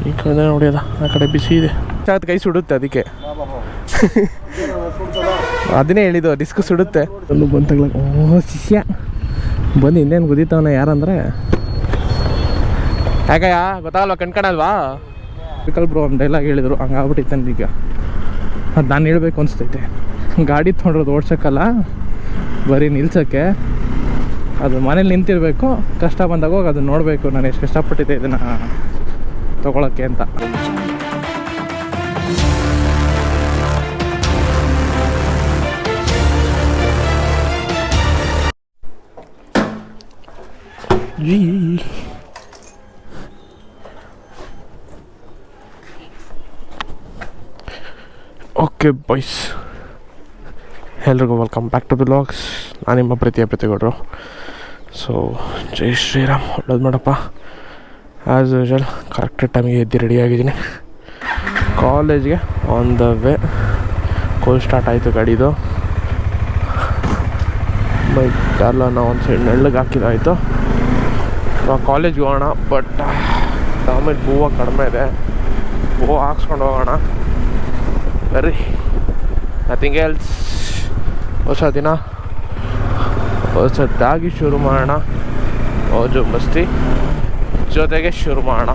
ಈ ಕಡೆ ನೋಡಿ ಅದ ಆ ಕಡೆ ಬಿಸಿ ಇದೆ, ಕೈ ಸುಡುತ್ತೆ ಅದಕ್ಕೆ. ಅದನ್ನೇ ಹೇಳಿದ್ದು, ಡಿಸ್ಕ್ ಸುಡುತ್ತೆ. ಒಂದು ಬಂತಗಳ ಶಿಷ್ಯ ಬಂದು ಇನ್ನೇನು ಗೊತ್ತಿತ್ತವನ ಯಾರಂದ್ರೆ ಯಾಕಯ್ಯ ಗೊತ್ತಾಗಲ್ವಾ, ಕಣ್ಕಣಲ್ವಾ ಪಿಕಲ್ ಬ್ರೋ ಒಂದು ಡೈಲಾಗ್ ಹೇಳಿದ್ರು, ಹಂಗಾಗ್ಬಿಟ್ಟಿತ್ತು ನನಗೀಗ. ಅದು ನಾನು ಹೇಳ್ಬೇಕು ಅನಿಸ್ತೈತೆ. ಗಾಡಿ ತೊಗೊಂಡ್ರದು ಓಡ್ಸೋಕ್ಕಲ್ಲ, ಬರೀ ನಿಲ್ಸೋಕ್ಕೆ. ಅದು ಮನೇಲಿ ನಿಂತಿರಬೇಕು, ಕಷ್ಟ ಬಂದಾಗ ಹೋಗಿ ಅದನ್ನು ನೋಡಬೇಕು ನಾನು ಎಷ್ಟು ಕಷ್ಟಪಟ್ಟಿದ್ದೆ ಇದನ್ನು ತೊಗೊಳಕ್ಕೆ ಅಂತ. ಓಕೆ ಬಾಯ್ಸ್, ಎಲ್ರಿಗೂ welcome back to the vlogs. ನಾನು ನಿಮ್ಮ ಪ್ರೀತಿಗೌಡರು. ಸೊ ಜೈ ಶ್ರೀರಾಮ್, ಒಳ್ಳೇದು ಮಾಡಪ್ಪ. ಆ್ಯಸ್ ಯೂಶಲ್ ಕರೆಕ್ಟ್ ಟೈಮಿಗೆ ಎದ್ದು ರೆಡಿಯಾಗಿದ್ದೀನಿ. ಕಾಲೇಜ್ಗೆ ಆನ್ ದ ವೇ. ಕೋಲ್ ಸ್ಟಾರ್ಟ್ ಆಯಿತು ಗಾಡಿದು. ಬೈಕ್ ಎಲ್ಲ ನಾವು ಒಂದು ಸೈಡ್ ನೆಳ್ಳಗೆ ಹಾಕಿದಾಯಿತು. ನಾವು ಕಾಲೇಜ್ಗೆ ಹೋಗೋಣ, ಬಟ್ ಆಮೇಲೆ ಹೂವು ಕಡಿಮೆ ಇದೆ, ಹೂವು ಹಾಕ್ಸ್ಕೊಂಡು ಹೋಗೋಣ. ಬರ್ರಿ, ನಥಿಂಗ್ ಎಲ್ಸ್. ಹೊಸ ದಿನ ಹೊಸದಾಗಿ ಶುರು ಮಾಡೋಣ, ಮೋಜು ಮಸ್ತಿ ಜೊತೆಗೆ ಶುರು ಮಾಡೋಣ.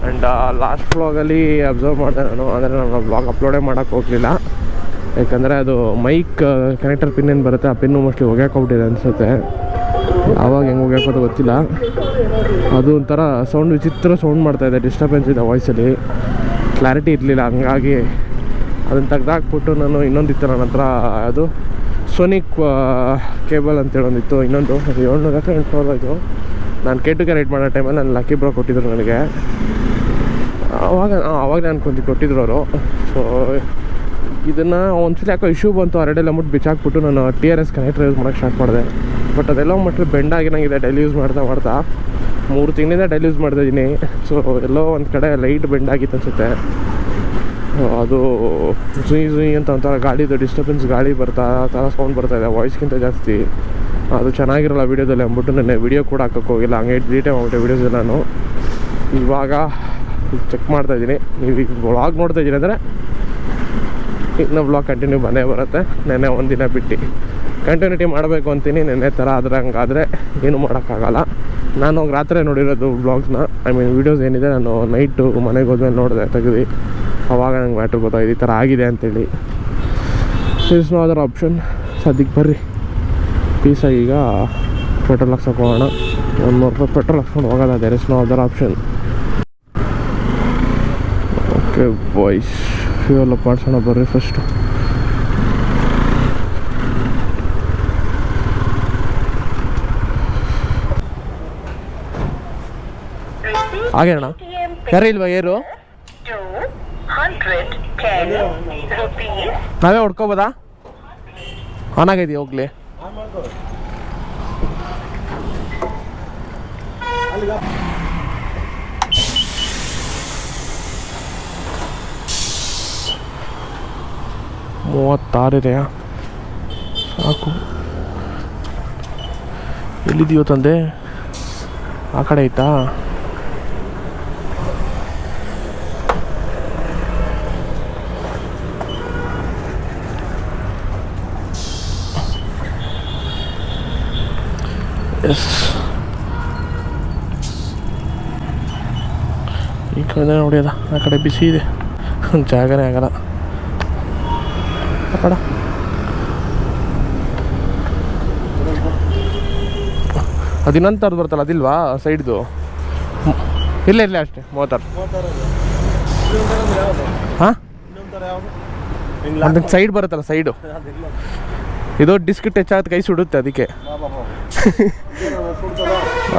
ಆ್ಯಂಡ್ ಲಾಸ್ಟ್ ವ್ಲಾಗಲ್ಲಿ ಅಬ್ಸರ್ವ್ ಮಾಡಿದೆ ನಾನು, ಅಂದರೆ ನಾನು ವ್ಲಾಗ್ ಅಪ್ಲೋಡೇ ಮಾಡೋಕ್ಕೆ ಹೋಗಲಿಲ್ಲ. ಯಾಕಂದರೆ ಅದು ಮೈಕ್ ಕನೆಕ್ಟರ್ ಪಿನ್ ಏನು ಬರುತ್ತೆ, ಆ ಪಿನ್ನು ಮೋಸ್ಟ್ಲಿ ಹೋಗ್ಯಾಕೊಬಿಟ್ಟಿದೆ ಅನಿಸುತ್ತೆ. ಆವಾಗ ಹೆಂಗೆ ಹೋಗ್ಯಾಕೋದು ಗೊತ್ತಿಲ್ಲ. ಅದು ಒಂಥರ ಸೌಂಡ್, ವಿಚಿತ್ರ ಸೌಂಡ್ ಮಾಡ್ತಾಯಿದೆ, ಡಿಸ್ಟರ್ಬೆನ್ಸ್ ಇದೆ ವಾಯ್ಸಲ್ಲಿ, ಕ್ಲಾರಿಟಿ ಇರಲಿಲ್ಲ. ಹಂಗಾಗಿ ಅದನ್ನು ತೆಗ್ದಾಕ್ಬಿಟ್ಟು ನಾನು ಇನ್ನೊಂದಿತ್ತು ನನ್ನ ಹತ್ರ, ಅದು ಸೋನಿಕ್ ಕೇಬಲ್ ಅಂತೇಳಿ ಒಂದಿತ್ತು, ಇನ್ನೊಂದು ಅದು 700 ಇದು. ನಾನು K2K ರೈಡ್ ಮಾಡೋ ಟೈಮಲ್ಲಿ ನಾನು ಲಕ್ಕಿ ಬ್ರೋ ಕೊಟ್ಟಿದ್ರು ನನಗೆ. ಆವಾಗ ನಾನು ಕೊಟ್ಟಿದ್ರು ಅವರು. ಸೊ ಇದನ್ನು ಒಂದ್ಸಲ ಯಾಕೋ ಇಶ್ಯೂ ಬಂತು, ಅರೆಡೆಲ್ಲ ಮುಟ್ಟು ಬಿಚ್ಚಾಕ್ಬಿಟ್ಟು ನಾನು TRS ಕನೆಕ್ಟರ್ ಯೂಸ್ ಮಾಡೋಕ್ಕೆ ಸ್ಟಾರ್ಟ್ ಮಾಡಿದೆ. ಬಟ್ ಅದೆಲ್ಲ ಮಟ್ಟ ಬೆಂಡ್ ಆಗಿನಂಗಿದೆ ಡೈಲಿ ಯೂಸ್ ಮಾಡ್ತಾ 3 ತಿಂಗಳಿಂದ ಡೈಲಿ ಯೂಸ್ ಮಾಡ್ತಾಯಿದ್ದೀನಿ. ಸೊ ಎಲ್ಲೋ ಒಂದು ಕಡೆ ಲೈಟ್ ಬೆಂಡ್ ಆಗಿತ್ತು ಅನಿಸುತ್ತೆ. ಅದು ಜುಯಿ ಅಂತ ಒಂಥರ ಗಾಡಿದು ಡಿಸ್ಟರ್ಬೆನ್ಸ್, ಗಾಳಿ ಬರ್ತಾ ಆ ಥರ ಸೌಂಡ್ ಬರ್ತಾಯಿದೆ ವಾಯ್ಸ್ಗಿಂತ ಜಾಸ್ತಿ. ಅದು ಚೆನ್ನಾಗಿರಲ್ಲ ವೀಡಿಯೋದಲ್ಲಿ ಅಂದ್ಬಿಟ್ಟು ನಾನು ವೀಡಿಯೋ ಕೂಡ ಹಾಕೋಕ್ಕೆ ಹೋಗಿಲ್ಲ, ಹಂಗೆ ಡಿಲೀಟೇ ಮಾಡ್ಬಿಟ್ಟೆ ವೀಡಿಯೋಸ್ ನಾನು. ಇವಾಗ ಚೆಕ್ ಮಾಡ್ತಾಯಿದ್ದೀನಿ. ನೀವು ಈಗ ವ್ಲಾಗ್ ನೋಡ್ತಾಯಿದ್ದೀನಿ ಅಂದರೆ ಇನ್ನು ವ್ಲಾಗ್ ಕಂಟಿನ್ಯೂ ಬಂದೇ ಬರುತ್ತೆ. ನೆನ್ನೆ ಒಂದಿನ ಬಿಟ್ಟು ಕಂಟಿನ್ಯೂಟಿ ಮಾಡಬೇಕು ಅಂತೀನಿ. ನೆನ್ನೆ ಥರ ಆದರೆ ಹಂಗಾದರೆ ಏನೂ ಮಾಡೋಕ್ಕಾಗಲ್ಲ. ನಾನು ರಾತ್ರಿ ನೋಡಿರೋದು ವ್ಲಾಗ್ಸ್ನ, ವೀಡಿಯೋಸ್ ಏನಿದೆ ನಾನು ನೈಟು ಮನೆಗೆ ಹೋದ್ಮೇಲೆ ನೋಡಿದೆ ತೆಗೆದು. ಆವಾಗ ನಂಗೆ ಮ್ಯಾಟ್ರ್ ಗೊತ್ತಾಗಿದೆ ಈ ಥರ ಆಗಿದೆ ಅಂತೇಳಿ. Is no other option. ಸದ್ಯಕ್ಕೆ ಬರ್ರಿ ಪೀಸಾಗಿ ಈಗ ಪೆಟ್ರೋಲ್ ಹಾಕ್ಸೋಕೆ ಹೋಗೋಣ. 100 ರೂಪಾಯಿ ಪೆಟ್ರೋಲ್ ಹಾಕ್ಸ್ಕೊಂಡು ಹೋಗೋದ, there is no other option. Okay boys, fuel up ಮಾಡಿಸೋಣ ಬರ್ರಿ ಫಸ್ಟು. ಹಾಗೆ ಅಣ್ಣ, ಯಾರೇ ಇಲ್ವಾ ಏರು? ನಾವೇ ಹೊಡ್ಕೋಬೋದಾ? ಆನ್ ಆಗೈತಿ, ಹೋಗ್ಲಿ. $36 ಇದೆಯಾ? ಸಾಕು. ಎಲ್ಲಿದೆಯೋ ತಂದೆ? ಆ ಕಡೆ ಐತಾ? ಎಸ್, ಈ ಕಡೆ ನೋಡಿ ಅದ ಆ ಕಡೆ ಬಿಸಿ ಇದೆ, ಜಾಗನೇ ಆಗಲ್ಲ ಆ ಕಡೆ. ಅದು ಇನ್ನೊಂದು ಥರದ್ದು ಬರ್ತಲ್ಲ, ಅದಿಲ್ವಾ ಸೈಡ್ದು? ಇಲ್ಲ ಅಷ್ಟೇ 30. ಹಾಂ, ಅದಕ್ಕೆ ಸೈಡ್ ಬರುತ್ತಲ್ಲ ಸೈಡು, ಇದು ಡಿಸ್ಕ್ ಟಚ್ ಆಗುತ್ತೆ, ಕೈ ಸುಡುತ್ತೆ ಅದಕ್ಕೆ.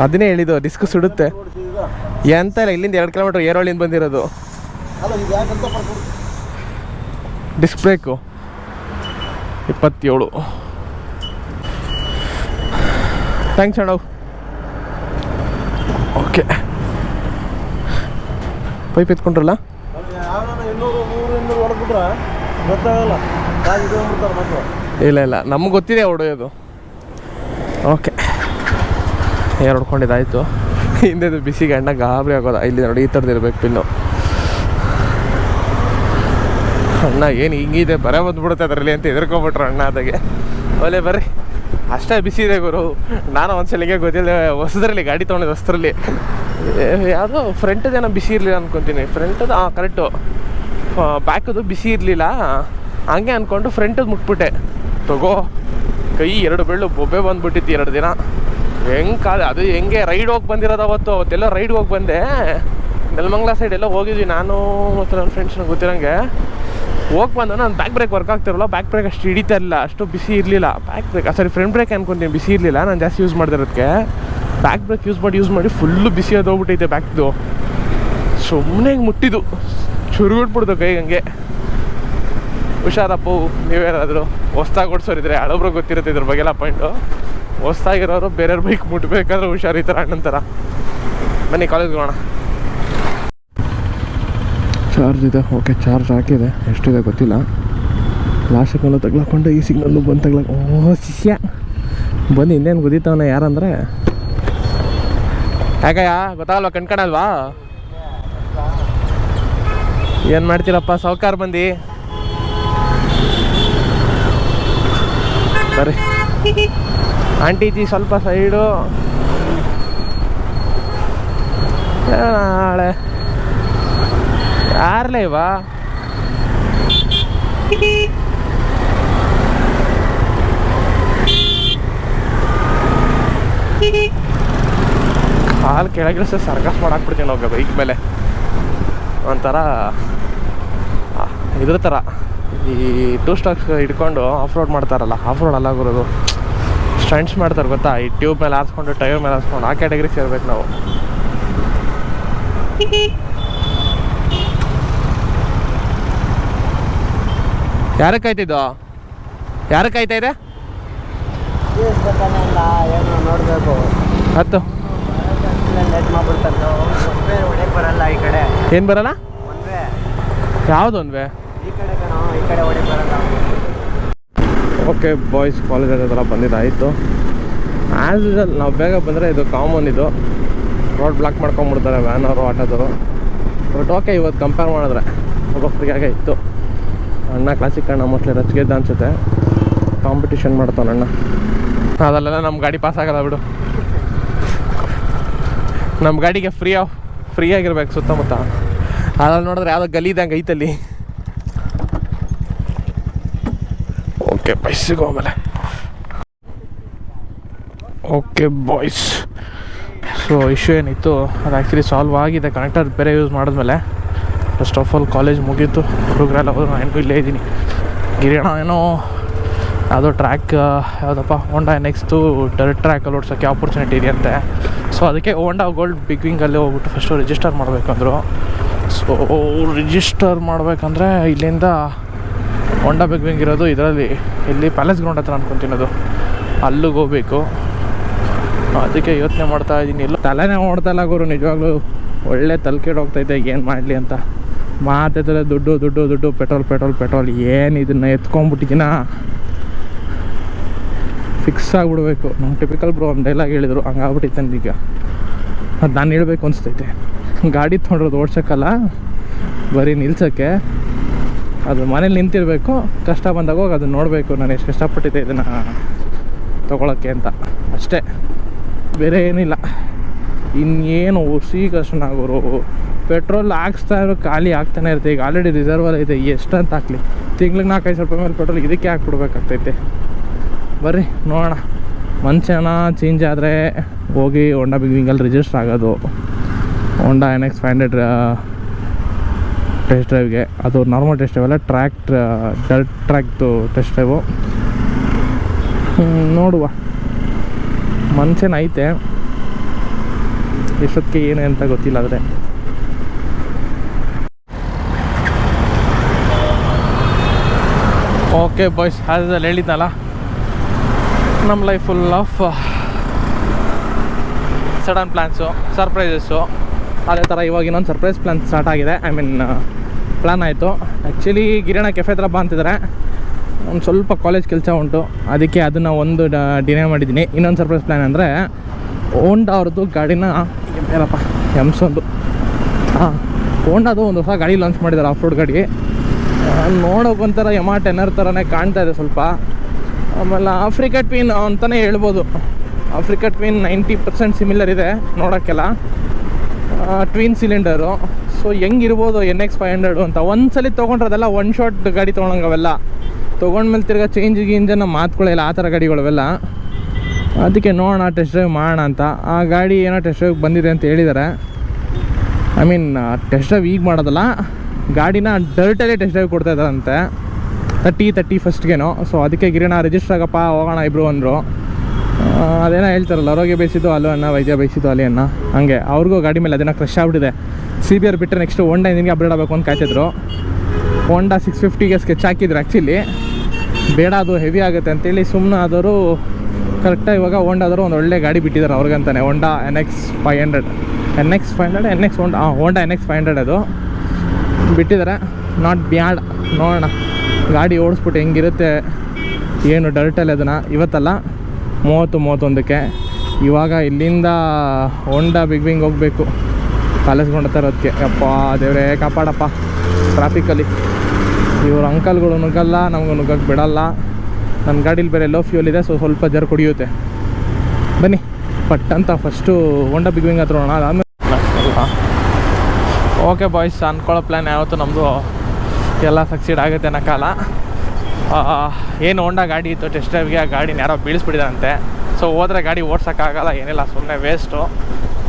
ಅದನ್ನೇ ಹೇಳಿದ್ದು, ಡಿಸ್ಕ್ ಸುಡುತ್ತೆ. ಎಂತ ಇಲ್ಲ, ಇಲ್ಲಿಂದ 2 ಕಿಲೋಮೀಟರ್ ಏರೋಳಿಂದ ಬಂದಿರೋದು. Disc brake 27. ಥ್ಯಾಂಕ್ಸ್ ಅಣ್ಣ. ಓಕೆ, ಪೈಪ್ ಎತ್ಕೊಂಡ್ರಲ್ಲ? ಇಲ್ಲ ನಮ್ಗೆ ಗೊತ್ತಿದೆ ಹೊಡೆಯೋದು. ಓಕೆ, ಏರ್ ಹೊಡ್ಕೊಂಡಿದ್ದಾಯಿತು. ಹಿಂದೆ ಬಿಸಿಗೆ ಎಣ್ಣೆ ಗಾಬರಿ ಆಗೋದ. ಇಲ್ಲಿ ನೋಡಿ ಈ ಥರದ್ದು ಇರಬೇಕು ಪಿನ್ನು. ಅಣ್ಣ ಏನು ಹಿಂಗಿದೆ ಬರ ಬಂದ್ಬಿಡುತ್ತೆ ಅದರಲ್ಲಿ ಅಂತ ಹೆದರ್ಕೊಂಬಿಟ್ರು ಅಣ್ಣ ಅದಾಗೆ. ಒಲೆ ಬರ್ರಿ ಅಷ್ಟೇ ಬಿಸಿ ಇದೆ ಗುರು. ನಾನು ಒಂದ್ಸಲಿಗೆ ಗೊತ್ತಿಲ್ಲ ಹೊಸದ್ರಲ್ಲಿ ಗಾಡಿ ತೊಗೊಂಡಿದ್ದು ಹೊಸದ್ರಲ್ಲಿ ಯಾವುದೋ ಫ್ರಂಟದೇನೋ ಬಿಸಿ ಇರಲಿಲ್ಲ ಅಂದ್ಕೊತೀನಿ. ಫ್ರಂಟದು ಕರೆಕ್ಟು, ಬ್ಯಾಕದು ಬಿಸಿ ಇರಲಿಲ್ಲ. ಹಂಗೆ ಅಂದ್ಕೊಂಡು ಫ್ರಂಟದು ಮುಟ್ಬಿಟ್ಟೆ. ತಗೋ ಕೈ 2 ಬೆಳ್ಳು ಬೊಬ್ಬೆ ಬಂದ್ಬಿಟ್ಟಿತ್ತು 2 ದಿನ. ಅದು ಹೆಂಗೆ ರೈಡ್ ಹೋಗಿ ಬಂದಿರೋದು ಅವತ್ತೆಲ್ಲ ರೈಡ್ಗೆ ಹೋಗಿ ಬಂದೆ. ನೆಲಮಂಗಲ ಸೈಡ್ ಎಲ್ಲ ಹೋಗಿದ್ವಿ ನಾನು ಮತ್ತು ನನ್ನ ಫ್ರೆಂಡ್ಸ್ನ ಗೊತ್ತಿರೋಂಗೆ. ಹೋಗಿ ಬಂದು ನಾನು ಬ್ಯಾಕ್ ಬ್ರೇಕ್ ವರ್ಕ್ ಆಗ್ತಿರಲ್ಲ, ಬ್ಯಾಕ್ ಬ್ರೇಕ್ ಅಷ್ಟು ಹಿಡಿತಾ ಇರಲಿಲ್ಲ, ಅಷ್ಟು ಬಿಸಿ ಇರಲಿಲ್ಲ. ಬ್ಯಾಕ್ ಬ್ರೇಕ್ ಫ್ರಂಟ್ ಬ್ರೇಕ್ ಅನ್ಕೊತೀನಿ ಬಿಸಿ ಇರಲಿಲ್ಲ. ನಾನು ಜಾಸ್ತಿ ಯೂಸ್ ಮಾಡಿದಿರೋದಕ್ಕೆ ಬ್ಯಾಕ್ ಬ್ರೇಕ್ ಯೂಸ್ ಮಾಡಿ ಫುಲ್ಲು ಬಿಸಿ ಅದು ಹೋಗ್ಬಿಟ್ಟೈತೆ ಬ್ಯಾಕ್ದು. ಸುಮ್ಮನೆ ಹಿಂಗೆ ಮುಟ್ಟಿದ್ದು ಚುರುಗಿಟ್ಬಿಡ್ದು ಕೈಗೆ. ಹಂಗೆ ಹುಷಾರಪ್ಪು ನೀವೇನಾದರೂ ಹೊಸ್ದಾಗಿ ಓಡಿಸೋರಿದ್ರೆ ಹಳಬ್ರು ಗೊತ್ತಿರುತ್ತೆ ಇದ್ರ ಬಗ್ಗೆಲ್ಲ ಪಾಯಿಂಟು. ಹೊಸ್ದಾಗಿರೋರು ಬೇರೆಯವ್ರ ಬೈಕ್ ಮುಟ್ಬೇಕಾದ್ರೆ ಹುಷಾರು ಈ ಥರ ಅಣ್ಣಂತರ. ಬನ್ನಿ ಕಾಲೇಜ್ಗೆ ಹೋಗೋಣ. ಚಾರ್ಜ್ ಇದೆ, ಓಕೆ ಚಾರ್ಜ್ ಹಾಕಿದೆ. ಎಷ್ಟಿದೆ ಗೊತ್ತಿಲ್ಲ. ಲಾಸ್ಟ್ ಸಿಗ್ನಲ್ಲು ತಗ್ಲಾಕೊಂಡು ಈ ಸಿಗ್ನಲ್ಲು ಬಂದು ಶಿಷ್ಯ ಬಂದು ಇನ್ನೇನು ಗೊತ್ತಿತ್ತವನ ಯಾರಂದರೆ ಯಾಕಯ್ಯ ಗೊತ್ತಾಗಲ್ವಾ ಕಣ್ಕಣಲ್ವಾ? ಏನು ಮಾಡ್ತೀರಪ್ಪ ಸಾವ್ಕಾರ ಬಂದು ಬರ್ರಿ. ಆಂಟೀಜಿ ಸ್ವಲ್ಪ ಸೈಡು ನಾಳೆ ಯಾರಲೇ ಇವಾ ಕಾಲು ಕೆಳಗಿಳಿಸ ಸರ್ಕಸ್ ಮಾಡಾಕ್ಬಿಡ್ತೀನಿ ನಾವು ಬೈಕ್ ಮೇಲೆ. ಒಂಥರ ಇದ್ರ ಥರ ಈ 2 ಸ್ಟಾಕ್ಸ್ ಹಿಡ್ಕೊಂಡು ಆಫ್ ರೋಡ್ ಮಾಡ್ತಾರಲ್ಲ, ಆಫ್ ರೋಡ್ ಅಲ್ಲ ಬರೋದು, ಸ್ಟಂಟ್ಸ್ ಮಾಡ್ತಾರೆ ಗೊತ್ತಾ, ಈ ಟ್ಯೂಬ್ ಮೇಲೆ ಹಾರಿಸ್ಕೊಂಡು ಟೈರ್ ಮೇಲೆ ಹಾರಿಸ್ಕೊಂಡು ಆ ಕ್ಯಾಟಗರಿಗೆ ಸೇರ್ಬೇಕು ನಾವು. ಯಾರು ಕಾಯ್ತಿದ್ದು? ಯಾರು ಕಾಯ್ತಾ ಇದೆ? ನೋಡಬೇಕು ಹತ್ತು ಬರಲ್ಲ ಈ ಕಡೆ. ಏನು ಬರಲ್ಲ? ಯಾವುದು ಒಂದ್ವೆ? ಈ ಕಡೆ ಕಣೋ, ಈ ಕಡೆ ಹೊಡೆಗೆ ಬರಲ್ಲ. ಓಕೆ ಬಾಯ್ಸ್, ಕಾಲೇಜ್ ಅದೆಲ್ಲ ಬಂದಿದ್ದಾಯಿತು. ಆ್ಯಸ್ ಯೂಶಲ್ ನಾವು ಬೇಗ ಬಂದರೆ ಇದು ಕಾಮನ್, ಇದು ರೋಡ್ ಬ್ಲಾಕ್ ಮಾಡ್ಕೊಂಬಿಡ್ತಾರೆ ವ್ಯಾನವರು ಆಟೋದವರು. ಬಟ್ ಓಕೆ ಇವತ್ತು ಕಂಪೇರ್ ಮಾಡಿದ್ರೆ ಸ್ವಲ್ಪ ಫ್ರೀಯಾಗೇ ಇತ್ತು. ಅಣ್ಣ ಕ್ಲಾಸಿಕ್ ಅಣ್ಣ ಮೋಸ್ಟ್ಲಿ ರಚ್ಗೆದ್ದ ಅನ್ಸುತ್ತೆ. ಕಾಂಪಿಟೇಷನ್ ಮಾಡ್ತಾನೆ ಅಣ್ಣ. ಅದಲ್ಲೆಲ್ಲ ನಮ್ಮ ಗಾಡಿ ಪಾಸ್ ಆಗಲ್ಲ ಬಿಡು. ನಮ್ಮ ಗಾಡಿಗೆ ಫ್ರೀಯಾಗಿರ್ಬೇಕು ಸುತ್ತಮುತ್ತ. ಅದ್ರಲ್ಲಿ ನೋಡಿದ್ರೆ ಯಾವುದೋ ಗಲೀದಂಗೆ ಐತಲ್ಲಿ. ಓಕೆ ಬೈಸಿಗೆ ಆಮೇಲೆ ಓಕೆ ಬಾಯ್ಸ್. ಸೊ ಇಶ್ಯೂ ಏನಿತ್ತು ಅದು ಆ್ಯಕ್ಚುಲಿ ಸಾಲ್ವ್ ಆಗಿದೆ. ಕನೆಕ್ಟರ್ ಬೇರೆ ಯೂಸ್ ಮಾಡಿದ್ಮೇಲೆ ಫಸ್ಟ್ ಆಫ್ ಆಲ್ ಕಾಲೇಜ್ ಮುಗೀತು. ಹುಡುಗರೆಲ್ಲ ಹೋದ್ರು, ನಾನು ಇಲ್ಲೇ ಇದ್ದೀನಿ. ಗಿರಿಯಣ್ಣ ಏನೋ ಯಾವುದೋ ಟ್ರ್ಯಾಕ್ ಯಾವುದಪ್ಪ ಹೋಂಡಾ ನೆಕ್ಸ್ಟು ಡೈರೆಕ್ಟ್ ಟ್ರ್ಯಾಕಲ್ಲಿ ಓಡ್ಸೋಕ್ಕೆ ಆಪರ್ಚುನಿಟಿ ಇದೆಯಂತೆ. ಸೊ ಅದಕ್ಕೆ ಹೋಂಡಾ ಗೋಲ್ಡ್ ಬಿಗ್ ವಿಂಗಲ್ಲಿ ಹೋಗ್ಬಿಟ್ಟು ಫಸ್ಟು ರಿಜಿಸ್ಟರ್ ಮಾಡಬೇಕಂದ್ರು. ಸೊ ರಿಜಿಸ್ಟರ್ ಮಾಡಬೇಕಂದ್ರೆ ಇಲ್ಲಿಂದ ಹೋಂಡಾ ಬಿಗ್ ವಿಂಗ್ ಇರೋದು ಇದರಲ್ಲಿ ಇಲ್ಲಿ ಪ್ಯಾಲೇಸ್ ಗ್ರೌಂಡ್ ಹತ್ರ ಅಂದ್ಕೊತೀನದು, ಅಲ್ಲಿಗೆ ಹೋಗ್ಬೇಕು. ಅದಕ್ಕೆ ಯೋಚನೆ ಮಾಡ್ತಾ ಇದ್ದೀನಿ. ಎಲ್ಲ ತಲೆನೇ ಓಡ್ತಾ ಇಲ್ಲ ಗುರು, ನಿಜವಾಗ್ಲೂ ಒಳ್ಳೆ ತಲೆಕೆಡು ಹೋಗ್ತೈತೆ. ಏನು ಮಾಡಲಿ ಅಂತ ಮಾತಾಡ್ತಾರೆ. ದುಡ್ಡು ಪೆಟ್ರೋಲ್ ಏನು ಇದನ್ನು ಎತ್ಕೊಂಡ್ಬಿಟ್ಟಿದ್ದೀನ, ಫಿಕ್ಸ್ ಆಗಿಬಿಡ್ಬೇಕು. ನಮ್ಮ ಟಿಪಿಕಲ್ ಬ್ರೋ ಒಂದು ಡೈಲಾಗ್ ಹೇಳಿದರು, ಹಂಗಾಗ್ಬಿಟ್ಟಿತ್ತು ನನಗೀಗ. ಅದು ನಾನು ಹೇಳ್ಬೇಕು ಅನಿಸ್ತೈತೆ. ಗಾಡಿ ತೊಗೊಂಡ್ರದು ಓಡ್ಸೋಕ್ಕಲ್ಲ, ಬರೀ ನಿಲ್ಸೋಕ್ಕೆ. ಅದು ಮನೇಲಿ ನಿಂತಿರಬೇಕು, ಕಷ್ಟ ಬಂದಾಗ ಹೋಗಿ ಅದನ್ನು ನೋಡಬೇಕು ನಾನು ಎಷ್ಟು ಕಷ್ಟಪಟ್ಟಿದ್ದೆ ಇದನ್ನು ತೊಗೊಳಕ್ಕೆ ಅಂತ ಅಷ್ಟೇ, ಬೇರೆ ಏನಿಲ್ಲ. ಇನ್ನೇನು ಹುಸಿ ಕಷ್ಟನಾಗೋರು. ಪೆಟ್ರೋಲ್ ಹಾಕ್ಸ್ತಾ ಇರೋ ಖಾಲಿ ಆಗ್ತಾನೆ ಇರುತ್ತೆ. ಈಗ ಆಲ್ರೆಡಿ ರಿಸರ್ವಲ್ ಐತೆ, ಎಷ್ಟು ಅಂತ ಹಾಕ್ಲಿ, ತಿಂಗ್ಳಿಗೆ 4-5 ಸಾವಿರ ರೂಪಾಯಿ ಮೇಲೆ ಪೆಟ್ರೋಲ್ ಇದಕ್ಕೆ ಹಾಕ್ಬಿಡ್ಬೇಕಾಗ್ತೈತೆ. ಬರ್ರಿ ನೋಡೋಣ, ಮನುಷ್ಯನ ಚೇಂಜ್ ಆದರೆ ಹೋಗಿ ಹೋಂಡಾ ಬಿಗ್ ವಿಂಗಲ್ಲಿ ರಿಜಿಸ್ಟರ್ ಆಗೋದು. ಹೋಂಡಾ NX 500 ಟೆಸ್ಟ್ ಡ್ರೈವ್ಗೆ, ಅದು ನಾರ್ಮಲ್ ಟೆಸ್ಟ್ ಡ್ರೈವ್ ಅಲ್ಲ, ಡೈರೆಕ್ಟ್ ಟ್ರ್ಯಾಕ್ದು ಟೆಸ್ಟ್ ಡ್ರೈವು. ನೋಡುವ, ಮನುಷ್ಯನ ಐತೆ, ಎಷ್ಟೊತ್ತಿಗೆ ಏನು ಅಂತ ಗೊತ್ತಿಲ್ಲ. ಆದರೆ ಓಕೆ ಬಾಯ್ಸ್, ಅದ್ರಲ್ಲಿ ಹೇಳಿದ್ನಲ್ಲ, ನಮ್ಮ life full of sudden plans, surprises. ಅದೇ ಥರ ಇವಾಗ ಇನ್ನೊಂದು ಸರ್ಪ್ರೈಸ್ ಪ್ಲ್ಯಾನ್ ಸ್ಟಾರ್ಟ್ ಆಗಿದೆ. ಪ್ಲ್ಯಾನ್ ಆಯಿತು. ಆ್ಯಕ್ಚುಲಿ ಗಿರಣ ಕೆಫೆ ಹತ್ರ ಬಾ ಅಂತಿದ್ದಾರೆ. ಒಂದು ಸ್ವಲ್ಪ ಕಾಲೇಜ್ ಕೆಲಸ ಉಂಟು, ಅದಕ್ಕೆ ಅದನ್ನು ಒಂದು ಡಿನೇ ಮಾಡಿದ್ದೀನಿ. ಇನ್ನೊಂದು ಸರ್ಪ್ರೈಸ್ ಪ್ಲ್ಯಾನ್ ಅಂದರೆ ಹೋಂಡಾ ಅವ್ರದ್ದು ಗಾಡಿನ ಏನಪ್ಪ M1 ಹೋಂಡಾದು ಒಂದು ಹೊಸ ಗಾಡಿ ಲಾಂಚ್ ಮಾಡಿದ್ದಾರೆ, ಆಫ್ ರೋಡ್ ಗಾಡಿ. ನೋಡೋಕೊಂಥರ ಯಮ ಟೆನ್ನರ್ ಥರನೇ ಕಾಣ್ತಾ ಇದೆ ಸ್ವಲ್ಪ. ಆಮೇಲೆ ಆಫ್ರಿಕಾ ಟ್ವೀನ್ ಅಂತಲೇ ಹೇಳ್ಬೋದು. ಆಫ್ರಿಕಾ ಟ್ವೀನ್ 90% ಸಿಮಿಲರ್ ಇದೆ ನೋಡೋಕ್ಕೆಲ್ಲ. Twin cylinder. ಸೊ ಹೆಂಗಿರ್ಬೋದು NX500 ಅಂತ ಒಂದ್ಸಲಿ ತೊಗೊಂಡ್ರೆ ಅದೆಲ್ಲ ಒನ್ ಶಾಟ್ ಗಾಡಿ ತೊಗೊಳಂಗೆ ಅವೆಲ್ಲ ತೊಗೊಂಡ್ಮೇಲೆ ತಿರ್ಗಾ ಚೇಂಜಿಗೆ ಇಂಜನ್ನ ಮಾತುಗಳಿಲ್ಲ ಆ ಥರ ಗಾಡಿಗಳವೆಲ್ಲ. ಅದಕ್ಕೆ ನೋಡೋಣ, ಟೆಸ್ಟ್ ಡ್ರೈವ್ ಮಾಡೋಣ ಅಂತ. ಆ ಗಾಡಿ ಏನೋ ಟೆಸ್ಟ್ ಡ್ರೈವ್ ಬಂದಿದೆ ಅಂತ ಹೇಳಿದ್ದಾರೆ. ಐ ಮೀನ್ ಟೆಸ್ಟ್ ಡ್ರೈವ್ ಈಗ ಮಾಡೋದಲ್ಲ, ಗಾಡಿನ ಡರ್ಟಲ್ಲೇ ಟೆಸ್ಟ್ ಡ್ರೈವ್ ಕೊಡ್ತಾ ಇದ್ದಾರಂತೆ 31st. ಸೊ ಅದಕ್ಕೆ ಗಿರಿನ ರಿಜಿಸ್ಟರ್ ಆಗಪ್ಪ ಹೋಗೋಣ ಇಬ್ಬರು ಅಂದರು. ಅದೇನೋ ಹೇಳ್ತಾರಲ್ಲ, ಆರೋಗ್ಯ ಬಯಸಿದ್ದು ಅಲ್ಲೋ ಅನ್ನ, ವೈದ್ಯ ಬಯಸಿದ್ದು ಅಲ್ಲಿ ಅನ್ನ, ಹಂಗೆ ಅವ್ರಿಗೂ ಗಾಡಿ ಮೇಲೆ ಅದೇನೋ ಕ್ರಶ್ ಆಗ್ಬಿಟ್ಟಿದೆ. CBR ಬಿಟ್ಟರೆ ನೆಕ್ಸ್ಟ್ ಹೋಂಡಾ ಇಂಜಿನ್ಗೆ ಅಪ್ಡೇಟ್ ಆಗಬೇಕು ಅಂತ ಕಾಯ್ತಿದ್ರು. ಹೋಂಡಾ 650ಗೆ ಸ್ಕೆಚ್ ಹಾಕಿದ್ರು ಆ್ಯಕ್ಚುಲಿ. ಬೇಡ ಅದು ಹೆವಿ ಆಗುತ್ತೆ ಅಂತೇಳಿ ಸುಮ್ಮನೆ ಆದವರು. ಕರೆಕ್ಟಾಗಿ ಇವಾಗ ಹೋಂಡಾದವರು ಒಂದು ಒಳ್ಳೆ ಗಾಡಿ ಬಿಟ್ಟಿದ್ದಾರೆ ಅವ್ರಿಗಂತಾನೆ. ಹೋಂಡಾ NX500 ಹೋಂಡಾ NX500 ಅದು ಬಿಟ್ಟಿದ್ದಾರೆ. Not bad. ನೋಡೋಣ ಗಾಡಿ ಓಡಿಸ್ಬಿಟ್ಟು ಹೆಂಗಿರುತ್ತೆ ಏನು ಡರ್ಟಲ್ಲಿ ಅದನ್ನು. ಇವತ್ತಲ್ಲ 31ಕ್ಕೆ. ಇವಾಗ ಇಲ್ಲಿಂದ ಹೋಂಡಾ ಬಿಗ್ ವಿಂಗ್ ಹೋಗಬೇಕು ಕಾಲೇಜ್ಗೆ ಹೊಂಡ್ತಾ ಇರೋದಕ್ಕೆ. ಯಪ್ಪ ದೇವರೇ ಕಾಪಾಡಪ್ಪ ಟ್ರಾಫಿಕಲ್ಲಿ. ಇವ್ರ ಅಂಕಲ್ಗಳು ನುಗ್ಗಲ್ಲ, ನಮಗೂ ನುಗ್ಗಕ್ಕೆ ಬಿಡಲ್ಲ. ನನ್ನ ಗಾಡೀಲಿ ಬೇರೆ ಲೋ ಫ್ಯೂಲ್ ಇದೆ, ಸೊ ಸ್ವಲ್ಪ ಜರ ಕುಡಿಯುತ್ತೆ. ಬನ್ನಿ ಪಟ್ ಅಂತ ಫಸ್ಟು ಹೋಂಡಾ ಬಿಗ್ ವಿಂಗ್ ಹತ್ರ ಹೋಗೋಣ. ಅದಾದಮೇಲೆ ಓಕೆ ಬಾಯ್ಸ್, ಅಂದ್ಕೊಳ್ಳೋ ಪ್ಲ್ಯಾನ್ ಯಾವತ್ತು ನಮ್ಮದು ಎಲ್ಲ ಸಕ್ಸೀಡ್ ಆಗುತ್ತೆ ಅನ್ನೋ ಕಾಲ. ಏನು ಹೋಂಡಾ ಗಾಡಿ ಇತ್ತು ಟೆಸ್ಟ್ ಡ್ರೈವ್ಗೆ, ಆ ಗಾಡಿನ ಯಾರೋ ಬೀಳಿಸ್ಬಿಟ್ಟಿದ್ದಾರಂತೆ. ಸೊ ಹೋದರೆ ಗಾಡಿ ಓಡ್ಸೋಕ್ಕಾಗಲ್ಲ, ಏನಿಲ್ಲ, ಸುಮ್ಮನೆ ವೇಸ್ಟು.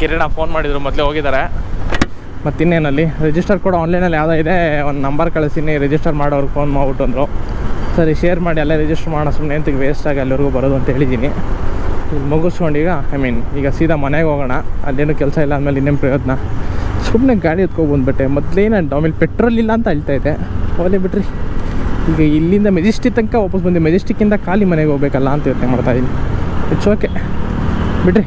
ಕಿರಣ ಫೋನ್ ಮಾಡಿದರು, ಮೊದಲೇ ಹೋಗಿದ್ದಾರೆ. ಮತ್ತು ಇನ್ನೇನಲ್ಲಿ ರಿಜಿಸ್ಟರ್ ಕೂಡ ಆನ್ಲೈನಲ್ಲಿ ಯಾವುದೋ ಇದೆ, ಒಂದು ನಂಬರ್ ಕಳಿಸ್ತೀನಿ, ರಿಜಿಸ್ಟರ್ ಮಾಡೋರಿಗೆ ಫೋನ್ ಮಾಡ್ಬಿಟ್ಟು ಅಂದರು. ಸರಿ ಶೇರ್ ಮಾಡಿ ಅಲ್ಲೇ ರಿಜಿಸ್ಟರ್ ಮಾಡೋಣ, ಸುಮ್ಮನೆ ಎಂತಿಗೆ ವೇಸ್ಟಾಗಿ ಅಲ್ಲಿವರೆಗೂ ಬರೋದು ಅಂತ ಹೇಳಿದ್ದೀನಿ. ಈಗ ಮುಗಿಸ್ಕೊಂಡು ಈಗ ಸೀದಾ ಮನೆಗೆ ಹೋಗೋಣ. ಅಲ್ಲೇನು ಕೆಲಸ ಇಲ್ಲ ಅಂದಮೇಲೆ ಇನ್ನೇನು ಪ್ರಯೋಜನ. ಸುಮ್ಮನೆ ಗಾಡಿ ಎತ್ಕೊಬಂದ್ಬಿಟ್ಟೆ. ಮೊದಲೇನು ಆಮೇಲೆ ಪೆಟ್ರೋಲ್ ಇಲ್ಲ ಅಂತ ಹೇಳ್ತಾಯಿದ್ದೆ, ಹೋಗಲೇ ಬಿಟ್ರಿ. ಈಗ ಇಲ್ಲಿಂದ ಮೆಜೆಸ್ಟಿಕ್ ತನಕ ವಾಪಸ್ ಬಂದು ಮೆಜೆಸ್ಟಿಕ್ಕಿಂದ ಖಾಲಿ ಮನೆಗೆ ಹೋಗ್ಬೇಕಲ್ಲ ಅಂತ ಯೋಚನೆ ಮಾಡ್ತಾಯಿದ್ದೀನಿ. ಇಟ್ಸ್ ಓಕೆ ಬಿಡ್ರಿ.